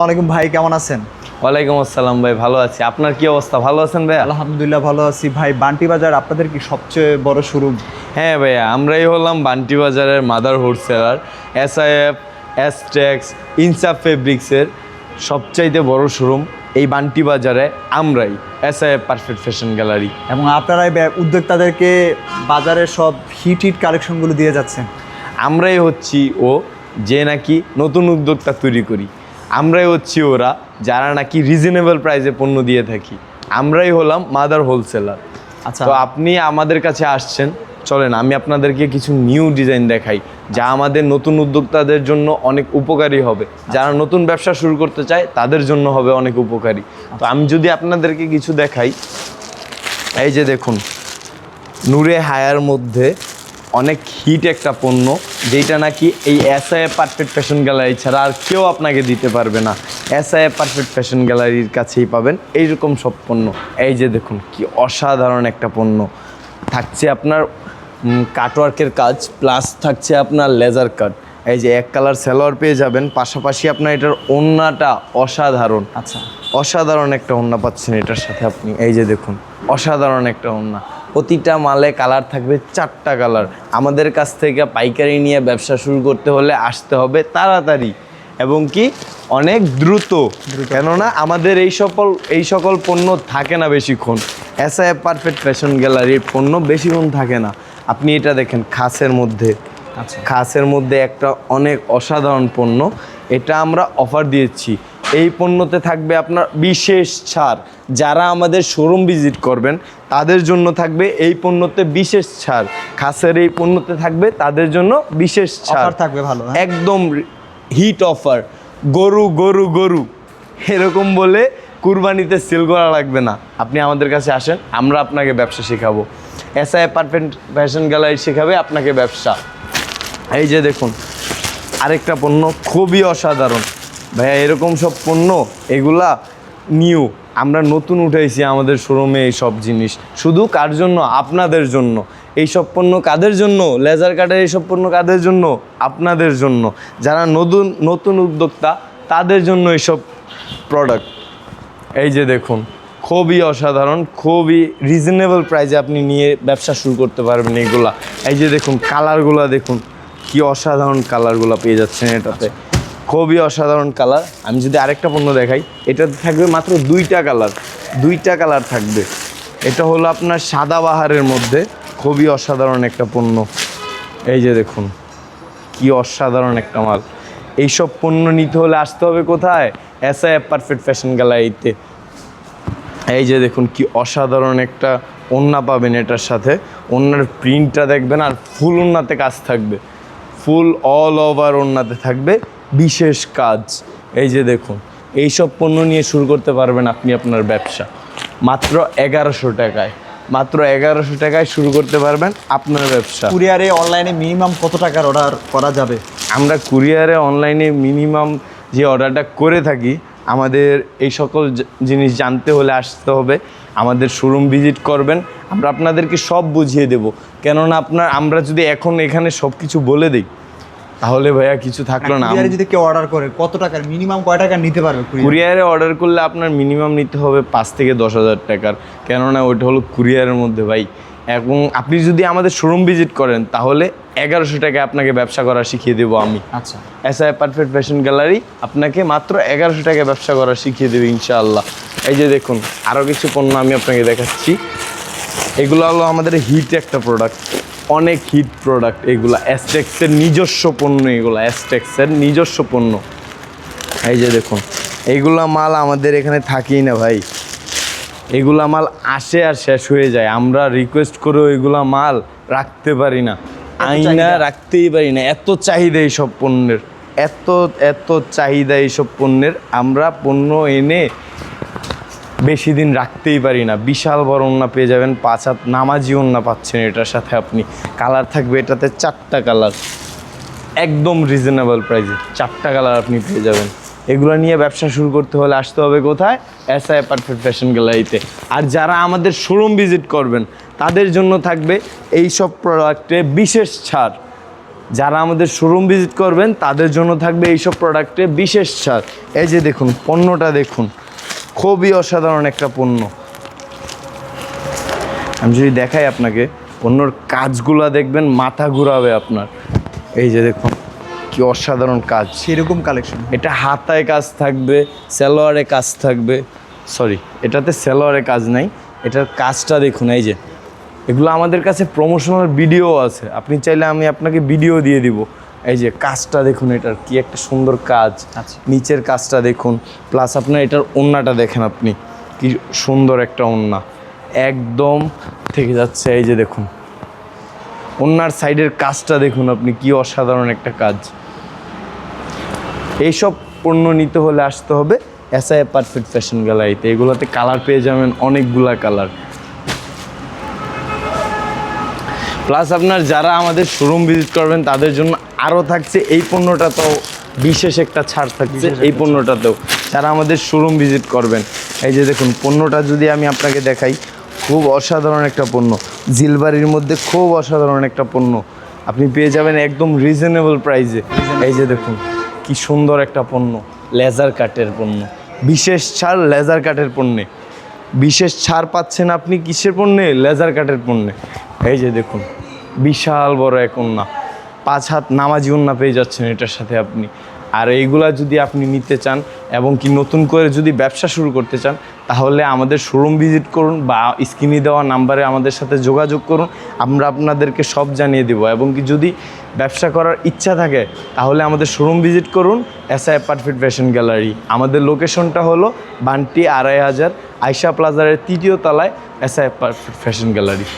ওয়ালাইকুম ভাই, কেমন আছেন? ওয়ালাইকুম আসসালাম ভাই, ভালো আছি। আপনার কি অবস্থা? ভালো আছেন ভাই? আলহামদুলিল্লাহ ভালো আছি ভাই। বান্টি বাজার আপনাদের কি সবচেয়ে বড় শোরুম? হ্যাঁ ভাইয়া, আমরাই হলাম বান্টি বাজারের মাদার হোলসেলার। SIF, এসটেক্স, ইনসাফ ফেব্রিক্সের সবচাইতে বড় শোরুম এই বান্টি বাজারে আমরাই, SIF পারফেক্ট ফ্যাশন গ্যালারি। এবং আপনারাই উদ্যোক্তাদেরকে বাজারের সব হিট কালেকশনগুলো দিয়ে যাচ্ছেন। আমরাই হচ্ছি ও যে নাকি নতুন উদ্যোক্তা তৈরি করি। আমরাই হচ্ছি ওরা যারা নাকি রিজনেবল প্রাইসে পণ্য দিয়ে থাকি। আমরাই হলাম মাদার হোলসেলার। আচ্ছা, তো আপনি আমাদের কাছে আসছেন, চলেন আমি আপনাদেরকে কিছু নিউ ডিজাইন দেখাই যা আমাদের নতুন উদ্যোক্তাদের জন্য অনেক উপকারী হবে। যারা নতুন ব্যবসা শুরু করতে চায় তাদের জন্য হবে অনেক উপকারী। তো আমি যদি আপনাদেরকে কিছু দেখাই, এই যে দেখুন, নূরে হায়ার মধ্যে অনেক হিট একটা পণ্য, যেটা নাকি এই SIF পারফেক্ট ফ্যাশন গ্যালারি ছাড়া আর কেউ আপনাকে দিতে পারবে না। SIF পারফেক্ট ফ্যাশন গ্যালারির কাছেই পাবেন এইরকম সব পণ্য। এই যে দেখুন কি অসাধারণ একটা পণ্য, থাকছে আপনার কাটওয়ার্কের কাজ, প্লাস থাকছে আপনার লেজার কাট। এই যে এক কালার সালোয়ার পেয়ে যাবেন, পাশাপাশি আপনার এটার ওড়নাটা অসাধারণ। আচ্ছা, অসাধারণ একটা ওড়না পাচ্ছেন এটার সাথে আপনি। এই যে দেখুন, অসাধারণ একটা ওড়না। প্রতিটা মালে কালার থাকবে 4টা কালার। আমাদের কাছ থেকে পাইকারি নিয়ে ব্যবসা শুরু করতে হলে আসতে হবে তাড়াতাড়ি এবং কি অনেক দ্রুত, কেননা আমাদের এই সকল পণ্য থাকে না বেশিক্ষণ। SIF পারফেক্ট ফ্যাশন গ্যালারির পণ্য বেশিক্ষণ থাকে না। আপনি এটা দেখেন, খাসের মধ্যে, আচ্ছা, খাসের মধ্যে একটা অনেক অসাধারণ পণ্য। এটা আমরা অফার দিয়েছি। এই পণ্যতে থাকবে আপনার বিশেষ ছাড়। যারা আমাদের শোরুম ভিজিট করবেন তাদের জন্য থাকবে এই পণ্যতে বিশেষ ছাড়। খাসের এই পণ্যতে থাকবে তাদের জন্য বিশেষ ছাড় অফার থাকবে ভালো। একদম হিট অফার। গরু গরু গরু এরকম বলে কুরবানিতে সেল করা লাগবে না। আপনি আমাদের কাছে আসেন, আমরা আপনাকে ব্যবসা শেখাবো। SIF পারফেক্ট ফ্যাশন গ্যালারি শেখাবে আপনাকে ব্যবসা। এই যে দেখুন আরেকটা পণ্য, খুবই অসাধারণ ভাইয়া। এরকম সব পণ্য এগুলা নিউ, আমরা নতুন উঠাইছি আমাদের শোরুমে এই সব জিনিস। শুধু কার জন্য? আপনাদের জন্য। এই সব পণ্য কাদের জন্য? লেজার কাটের এইসব পণ্য কাদের জন্য? আপনাদের জন্য। যারা নতুন উদ্যোক্তা তাদের জন্য এইসব প্রোডাক্ট। এই যে দেখুন, খুবই অসাধারণ, খুবই রিজনেবল প্রাইসে আপনি নিয়ে ব্যবসা শুরু করতে পারবেন এগুলা। এই যে দেখুন কালারগুলো দেখুন, কি অসাধারণ কালারগুলো পেয়ে যাচ্ছেন এটাতে, খুবই অসাধারণ কালার। আমি যদি আরেকটা পণ্য দেখাই, এটাতে থাকবে মাত্র 2টা কালার থাকবে। এটা হলো আপনার সাদা বাহারের মধ্যে, খুবই অসাধারণ একটা পণ্য। এই যে দেখুন কি অসাধারণ একটা মাল। এইসব পণ্য নিতে হলে আসতে হবে কোথায়? SIF পারফেক্ট ফ্যাশন গ্যালারিতে। এই যে দেখুন কি অসাধারণ একটা ওড়না পাবেন এটার সাথে। ওড়নার প্রিন্টটা দেখবেন, আর ফুল ওড়নাতে কাজ থাকবে, ফুল অল ওভার ওড়নাতে থাকবে বিশেষ কাজ। এই যে দেখুন, এইসব পণ্য নিয়ে শুরু করতে পারবেন আপনি আপনার ব্যবসা মাত্র 1100 টাকায়। মাত্র 1100 টাকায় শুরু করতে পারবেন আপনার ব্যবসা। কুরিয়ারে অনলাইনে মিনিমাম কত টাকার অর্ডার করা যাবে? আমরা কুরিয়ারে অনলাইনে মিনিমাম যে অর্ডারটা করে থাকি, আমাদের এই সকল জিনিস জানতে হলে আসতে হবে, আমাদের শোরুম ভিজিট করবেন, আমরা আপনাদেরকে সব বুঝিয়ে দেব। কেননা আমরা যদি এখন এখানে সব কিছু বলে দিই তাহলে ভাইয়া কিছু থাকলো না। কুরিয়ারে যদি কেউ অর্ডার করে কত টাকার, মিনিমাম কয় টাকা নিতে পারবে? কুরিয়ারে অর্ডার করলে আপনার মিনিমাম নিতে হবে 5 থেকে 10,000 টাকার, কেননা ওইটা হলো কুরিয়ারের মধ্যে ভাই। এবং আপনি যদি আমাদের শোরুম ভিজিট করেন তাহলে 1100 টাকায় আপনাকে ব্যবসা করা শিখিয়ে দেবো আমি। আচ্ছা, SIF পারফেক্ট ফ্যাশন গ্যালারি আপনাকে মাত্র 1100 টাকায় ব্যবসা করা শিখিয়ে দেবে ইনশাআল্লাহ। এই যে দেখুন আরও কিছু পণ্য আমি আপনাকে দেখাচ্ছি। এগুলো হলো আমাদের হিট একটা প্রোডাক্ট, অনেক হিট প্রোডাক্ট এগুলো। এসটেক্সের নিজস্ব পণ্য, এগুলো এসটেক্সের নিজস্ব পণ্য। এই যে দেখুন এইগুলা মাল আমাদের এখানে থাকেই না ভাই, এগুলা মাল আসে আর শেষ হয়ে যায়। আমরা রিকোয়েস্ট করেও এগুলা মাল রাখতে পারি না, আইনা রাখতেই পারি না। এত চাহিদা এইসব পণ্যের, এত চাহিদা এইসব পণ্যের, আমরা পণ্য এনে বেশি দিন রাখতেই পারি না। বিশাল বড় ওড়না পেয়ে যাবেন, 5 হাত নামাজি ওড়না পাচ্ছেন এটার সাথে আপনি। কালার থাকবে এটাতে 4টা কালার, একদম রিজনেবল প্রাইসে 4টা কালার আপনি পেয়ে যাবেন। এগুলো নিয়ে ব্যবসা শুরু করতে হলে আসতে হবে কোথায়? SIF পারফেক্ট ফ্যাশন গ্যালারিতে। আর যারা আমাদের শোরুম ভিজিট করবেন তাদের জন্য থাকবে এই সব প্রোডাক্টে বিশেষ ছাড়। যারা আমাদের শোরুম ভিজিট করবেন তাদের জন্য থাকবে এইসব প্রোডাক্টে বিশেষ ছাড়। এই যে দেখুন পণ্যটা দেখুন, খুবই অসাধারণ একটা পণ্য। আমি যদি দেখাই আপনাকে পণ্যর কাজগুলা দেখবেন মাথা ঘুরাবে আপনার। এই যে দেখুন কি অসাধারণ কাজ, সেরকম কালেকশন। এটা হাতায় কাজ থাকবে, সালোয়ারে কাজ থাকবে, সরি এটাতে সালোয়ারে কাজ নাই, এটার কাজটা দেখুন। এই যে এগুলো আমাদের কাছে প্রমোশনাল ভিডিও আছে, আপনি চাইলে আমি আপনাকে ভিডিও দিয়ে দিব। এই যে কাজটা দেখুন, এটার কি একটা সুন্দর কাজ। আচ্ছা। নিচের কাজটা দেখুন, প্লাস আপনার এটার ওড়নাটা দেখেন আপনি, কি সুন্দর একটা ওড়না একদম থেকে যাচ্ছে। এই যে দেখুন ওড়নার সাইডের কাজটা দেখুন আপনি, কি অসাধারণ একটা কাজ। এইসব পণ্য নিতে হলে আসতে হবে এসআই পারফেক্ট ফ্যাশন গ্যালারিতে। এগুলোতে কালার পেয়ে যাবেন অনেকগুলা কালার। প্লাস আপনার যারা আমাদের শোরুম ভিজিট করবেন তাদের জন্য আরও থাকছে এই পণ্যটা, তো বিশেষ একটা ছাড় থাকছে এই পণ্যটাতেও যারা আমাদের শোরুম ভিজিট করবেন। এই যে দেখুন পণ্যটা যদি আমি আপনাকে দেখাই, খুব অসাধারণ একটা পণ্য, জিলবাড়ির মধ্যে খুব অসাধারণ একটা পণ্য আপনি পেয়ে যাবেন একদম রিজনেবল প্রাইসে। এই যে দেখুন কি সুন্দর একটা পণ্য, লেজার কাটের পণ্য, বিশেষ ছাড় লেজার কাটের পণ্যে। বিশেষ ছাড় পাচ্ছেন আপনি কিসের পণ্যে? লেজার কাটের পণ্যে। এই যে দেখুন বিশাল বড় এক ওড়না, 5 হাত নামাজি ওড়না পেয়ে যাচ্ছেন এটার সাথে আপনি। আর এইগুলা যদি আপনি নিতে চান এবং কি নতুন করে যদি ব্যবসা শুরু করতে চান, তাহলে আমাদের শোরুম ভিজিট করুন বা স্ক্রিনে দেওয়া নাম্বারে আমাদের সাথে যোগাযোগ করুন, আমরা আপনাদেরকে সব জানিয়ে দেব। এবং কি যদি ব্যবসা করার ইচ্ছা থাকে তাহলে আমাদের শোরুম ভিজিট করুন এসআই পারফেক্ট ফ্যাশন গ্যালারি। আমাদের লোকেশনটা হলো বান্টি 2500 আয়শা প্লাজারের 3য় তলায় এসআই পারফেক্ট ফ্যাশন গ্যালারি।